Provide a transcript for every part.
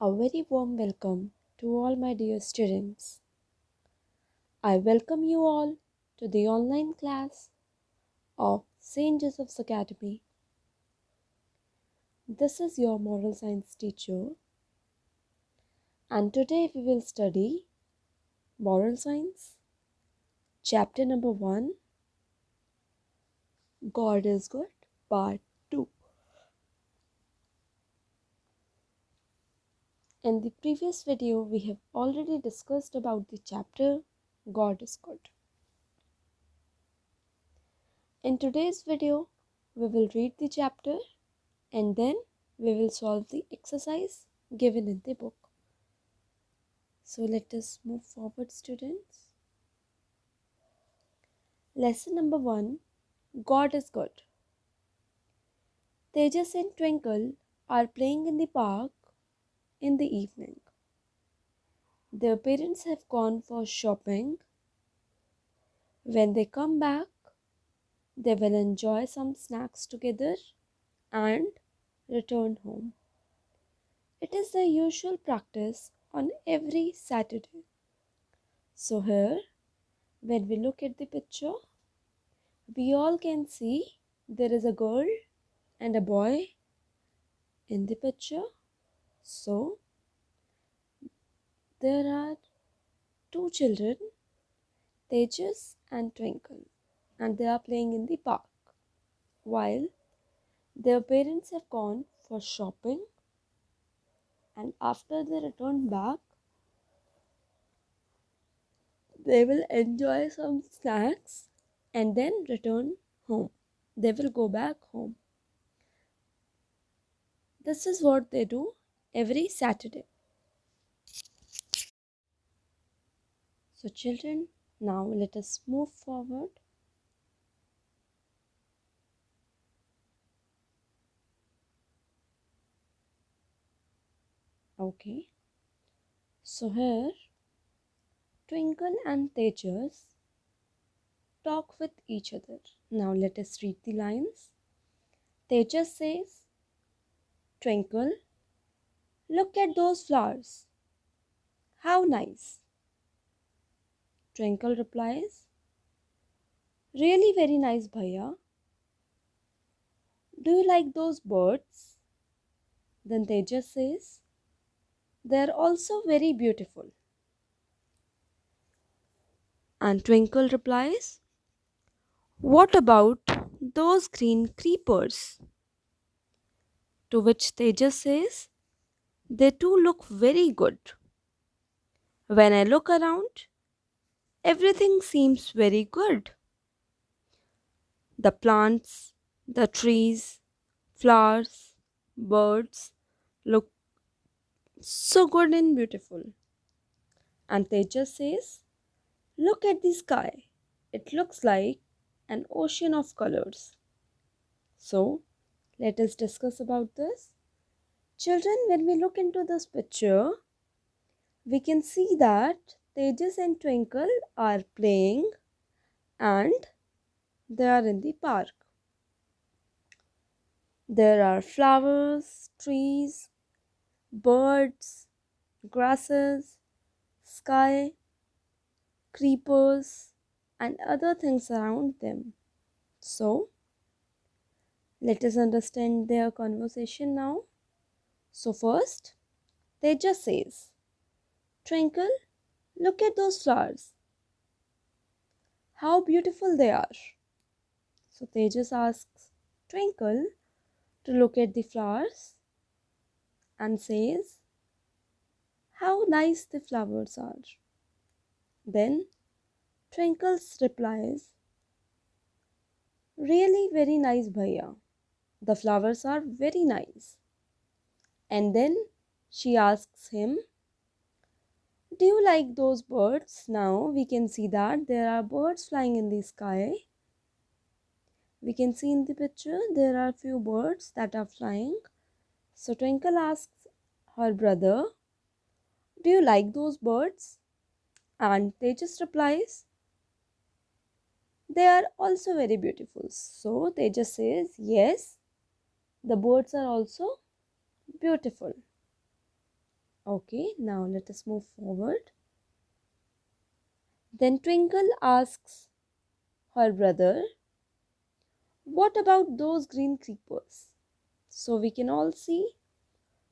A very warm welcome to all my dear students. I welcome you all to the online class of St. Joseph's Academy. This is your moral science teacher, and today we will study moral science, chapter number 1, God is Good, part 2. In the previous video, we have already discussed about the chapter God is Good. In today's video, we will read the chapter and then we will solve the exercise given in the book. So let us move forward, students. Lesson number 1, God is Good. Tejas and Twinkle are playing in the park in the evening. Their parents have gone for shopping. When they come back, they will enjoy some snacks together and return home. It is the usual practice on every Saturday. So here, when we look at the picture, we all can see there is a girl and a boy in the picture. So there are two children, Tejas and Twinkle, and they are playing in the park while their parents have gone for shopping, and after they return back, they will enjoy some snacks and then return home. They will go back home. This is what they do every Saturday. So children, now let us move forward. Okay. So here, Twinkle and Tejas talk with each other. Now let us read the lines. Tejas says, Twinkle, look at those flowers. How nice. Twinkle replies, really very nice, Bhaiya. Do you like those birds? Then Tejas says, they are also very beautiful. And Twinkle replies, what about those green creepers? To which Tejas says, they too look very good. When I look around, everything seems very good. The plants, the trees, flowers, birds look so good and beautiful. And Tejas says, look at the sky. It looks like an ocean of colors. So, let us discuss about this. Children, when we look into this picture, we can see that Tejas and Twinkle are playing and they are in the park. There are flowers, trees, birds, grasses, sky, creepers, and other things around them. So, let us understand their conversation now. So, first, Tejas says, Twinkle, look at those flowers. How beautiful they are. So, Tejas asks Twinkle to look at the flowers and says, how nice the flowers are. Then Twinkles replies, really very nice, Bhaiya. The flowers are very nice. And then she asks him, do you like those birds? Now we can see that there are birds flying in the sky. We can see in the picture there are few birds that are flying. So Twinkle asks her brother, do you like those birds? And Tejas replies, they are also very beautiful. So Tejas says, yes, the birds are also beautiful. Okay, now let us move forward. Then Twinkle asks her brother, what about those green creepers? So we can all see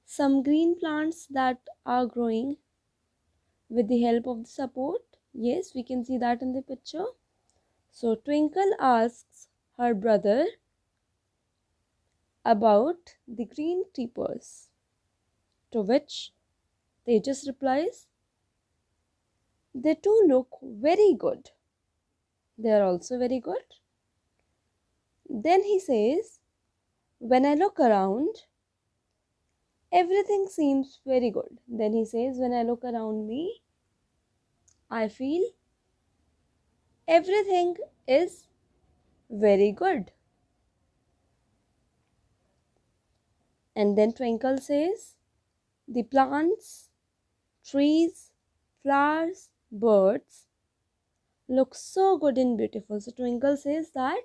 some green plants that are growing with the help of the support. Yes, we can see that in the picture. So Twinkle asks her brother about the green creepers, to which Tejas replies, they too look very good. They are also very good. Then he says, when I look around, everything seems very good. Then he says, when I look around me, I feel everything is very good. And then Twinkle says, the plants, trees, flowers, birds look so good and beautiful. So Twinkle says that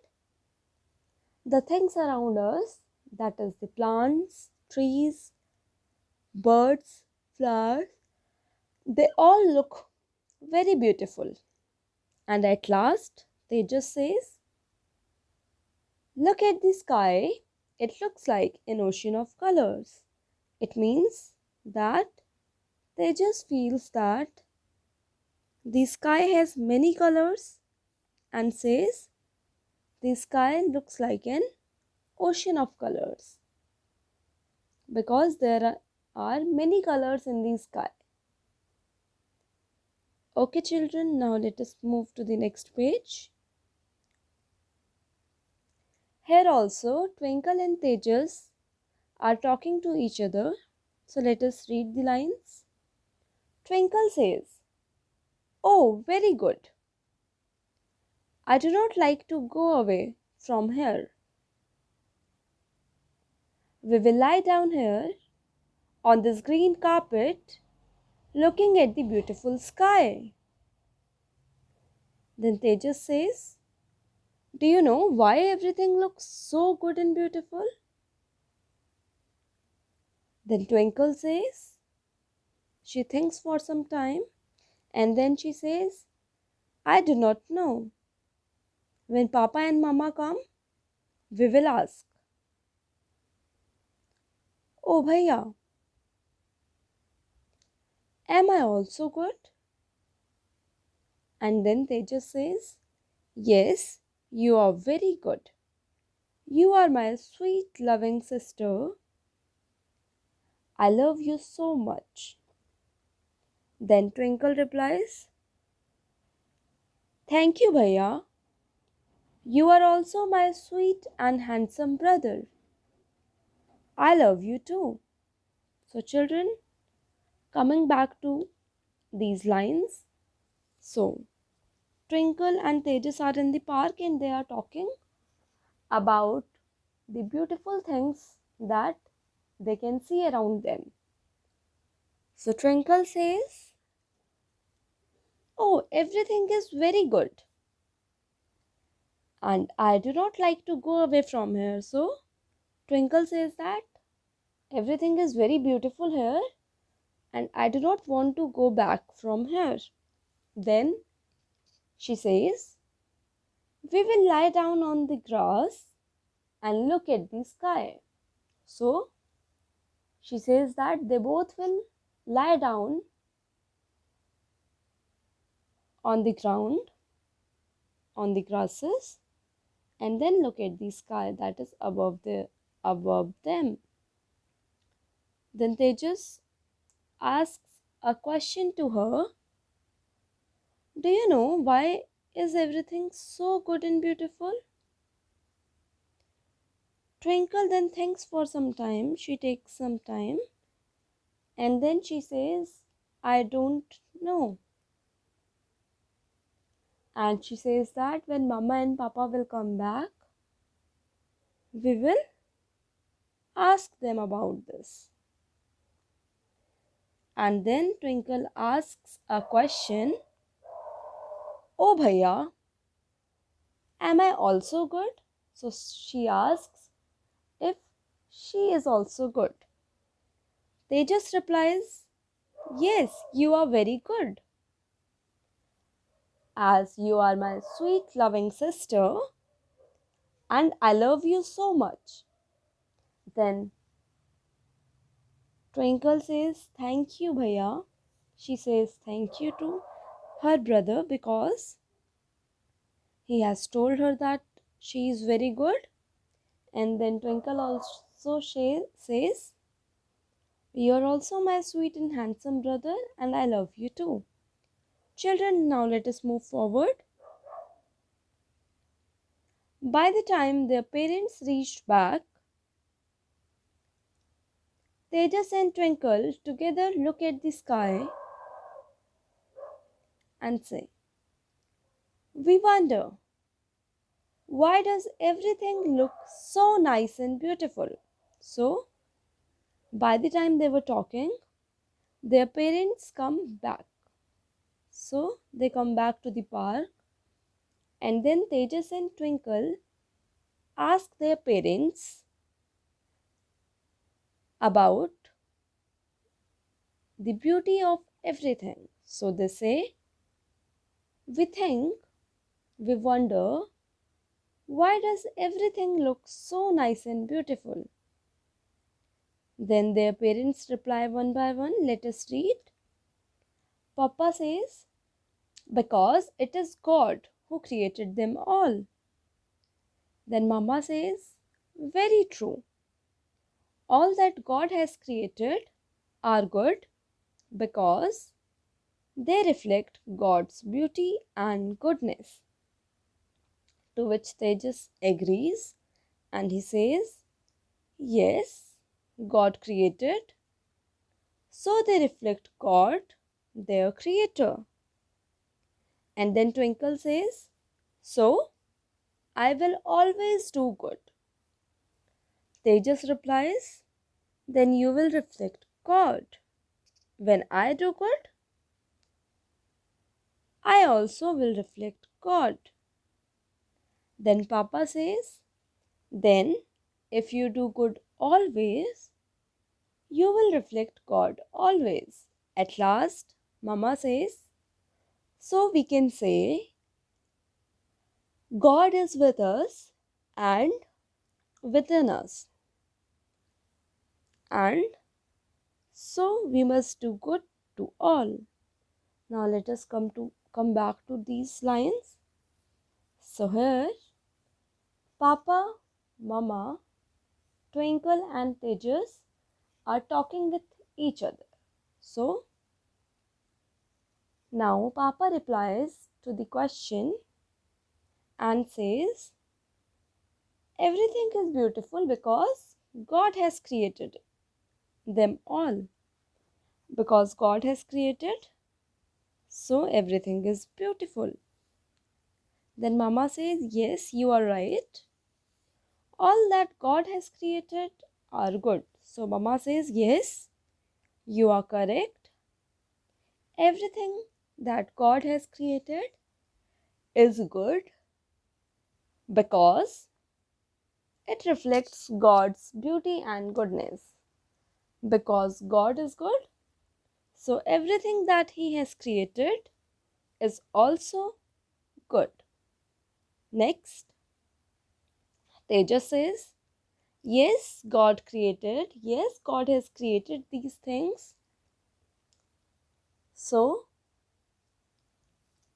the things around us, that is the plants, trees, birds, flowers, they all look very beautiful. And at last, Tejas says, look at the sky. It looks like an ocean of colors. It means that Tejas feels that the sky has many colors and says the sky looks like an ocean of colors because are many colors in the sky. Okay, children, now let us move to the next page. Here also, Twinkle and Tejas are talking to each other. So let us read the lines. Twinkle says, oh, very good. I do not like to go away from here. We will lie down here on this green carpet looking at the beautiful sky. Then Tejas says, do you know why everything looks so good and beautiful? Then Twinkle says, she thinks for some time and then she says, I do not know. When Papa and Mama come, we will ask. Oh bhaiya, am I also good? And then Tejas says, yes, you are very good. You are my sweet loving sister. I love you so much. Then Twinkle replies, thank you bhaiya. You are also my sweet and handsome brother. I love you too. So children, coming back to these lines. So Twinkle and Tejas are in the park and they are talking about the beautiful things that they can see around them. So Twinkle says, oh, everything is very good. And I do not like to go away from here. So Twinkle says that everything is very beautiful here and I do not want to go back from here. Then she says, we will lie down on the grass and look at the sky. So she says that they both will lie down on the ground, on the grasses, and then look at the sky that is above them. Then Tejas asks a question to her. Do you know why is everything so good and beautiful? Twinkle then thinks for some time. She takes some time and then she says, I don't know. And she says that when Mama and Papa will come back, we will ask them about this. And then Twinkle asks a question. Oh bhaiya, am I also good? So she asks if she is also good. Tejas replies, Yes, you are very good. As you are my sweet loving sister and I love you so much. Then Twinkle says, Thank you, Bhaiya. She says thank you to her brother because he has told her that she is very good. And then Twinkle also says, You're also my sweet and handsome brother, and I love you too. Children, now let us move forward. By the time their parents reached back, Tejas and Twinkle together look at the sky and say, We wonder, why does everything look so nice and beautiful? So, by the time they were talking, their parents come back. So, they come back to the park, and then Tejas and Twinkle ask their parents about the beauty of everything. So, they say, We think, we wonder, why does everything look so nice and beautiful? Then their parents reply one by one. Let us read. Papa says, Because it is God who created them all. Then Mama says, Very true. All that God has created are good because they reflect God's beauty and goodness. To which Tejas agrees and he says, Yes, God created, so they reflect God, their creator. And then Twinkle says, So I will always do good. Tejas replies, Then you will reflect God. When I do good, I also will reflect God. Then Papa says, Then if you do good always, you will reflect God always. At last, Mama says, So we can say, God is with us and within us. And so we must do good to all. Now let us come back to these lines. So here Papa, Mama, Twinkle and Tejas are talking with each other. So now Papa replies to the question and says, Everything is beautiful because God has created them all. Because God has created, so everything is beautiful. Then Mama says, Yes, you are right. All that God has created are good. So Mama says, Yes, you are correct. Everything that God has created is good because it reflects God's beauty and goodness. Because God is good, so everything that He has created is also good. Next, Tejas says, Yes, God created. Yes, God has created these things. So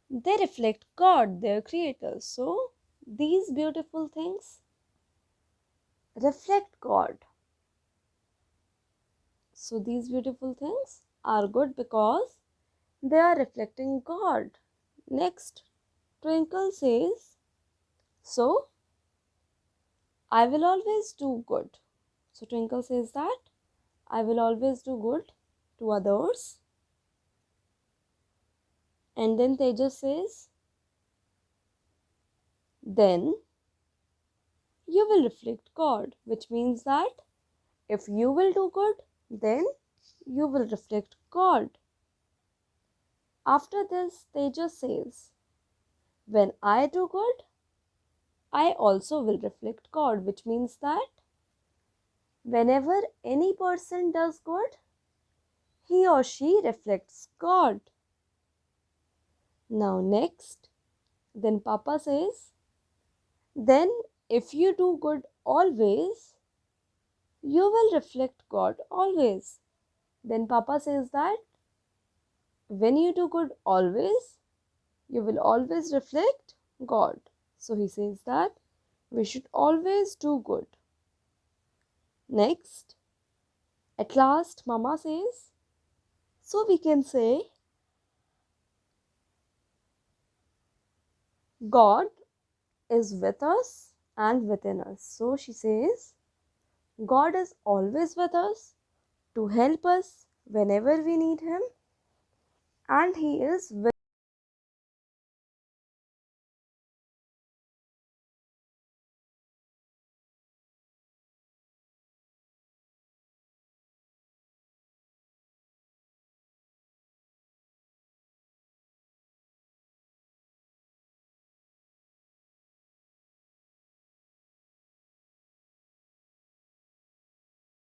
they reflect God, their creator. So these beautiful things reflect God. So these beautiful things are good because they are reflecting God. Next, Twinkle says, So I will always do good. So Twinkle says that I will always do good to others. And then Tejas says, Then you will reflect God, which means that if you will do good, then you will reflect God. After this, Tejas says, When I do good, I also will reflect God, which means that whenever any person does good, he or she reflects God. Now, next, then Papa says, then if you do good always, you will reflect God always. Then Papa says that when you do good always, you will always reflect God. So he says that we should always do good. Next, at last, Mama says, so we can say, God is with us and within us. So she says, God is always with us to help us whenever we need Him, and He is with